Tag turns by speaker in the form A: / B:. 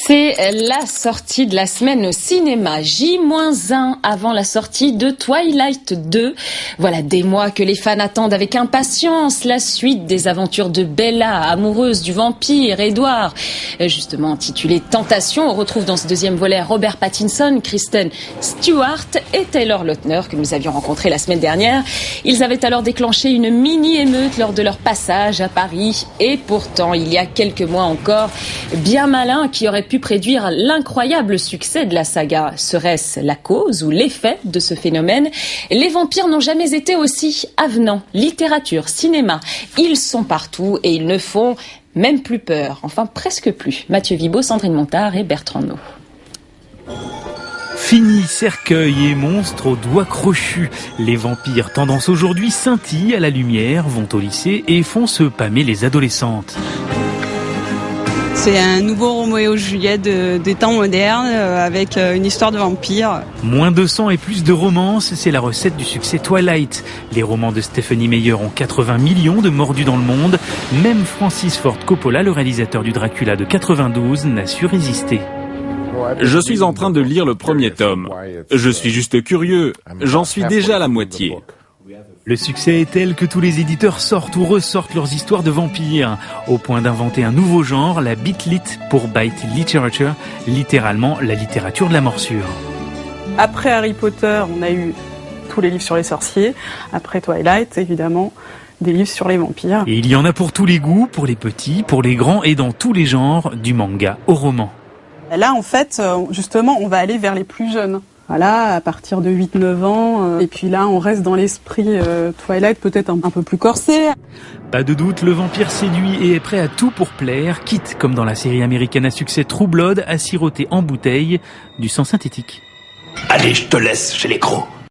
A: C'est la sortie de la semaine au cinéma, J-1 avant la sortie de Twilight 2. Voilà des mois que les fans attendent avec impatience la suite des aventures de Bella, amoureuse du vampire Edward. Justement intitulée Tentation, on retrouve dans ce deuxième volet Robert Pattinson, Kristen Stewart et Taylor Lautner que nous avions rencontrés la semaine dernière. Ils avaient alors déclenché une mini-émeute lors de leur passage à Paris. Et pourtant, il y a quelques mois encore, bien malin qui aurait pu prédire l'incroyable succès de la saga. Serait-ce la cause ou l'effet de ce phénomène? Les vampires n'ont jamais été aussi avenants. Littérature, cinéma, ils sont partout et ils ne font même plus peur. Enfin, presque plus. Mathieu Vibo, Sandrine Montard et Bertrand Naut.
B: Fini cercueil et monstres aux doigts crochus. Les vampires, tendance aujourd'hui, scintillent à la lumière, vont au lycée et font se pâmer les adolescentes.
C: C'est un nouveau Roméo et Juliette des temps modernes avec une histoire de vampire.
B: Moins de sang et plus de romance, c'est la recette du succès Twilight. Les romans de Stephenie Meyer ont 80 millions de mordus dans le monde. Même Francis Ford Coppola, le réalisateur du Dracula de 92, n'a su résister.
D: Je suis en train de lire le premier tome. Je suis juste curieux. J'en suis déjà à la moitié.
B: Le succès est tel que tous les éditeurs sortent ou ressortent leurs histoires de vampires, au point d'inventer un nouveau genre, la bitlit pour bite literature, littéralement la littérature de la morsure.
C: Après Harry Potter, on a eu tous les livres sur les sorciers. Après Twilight, évidemment, des livres sur les vampires.
B: Et il y en a pour tous les goûts, pour les petits, pour les grands et dans tous les genres, du manga au roman.
C: Là, en fait, justement, on va aller vers les plus jeunes. Voilà, à partir de 8-9 ans. Et puis là, on reste dans l'esprit Twilight, peut-être un peu plus corsé.
B: Pas de doute, le vampire séduit et est prêt à tout pour plaire, quitte, comme dans la série américaine à succès True Blood, à siroter en bouteille du sang synthétique.
E: Allez, je te laisse chez les crocs.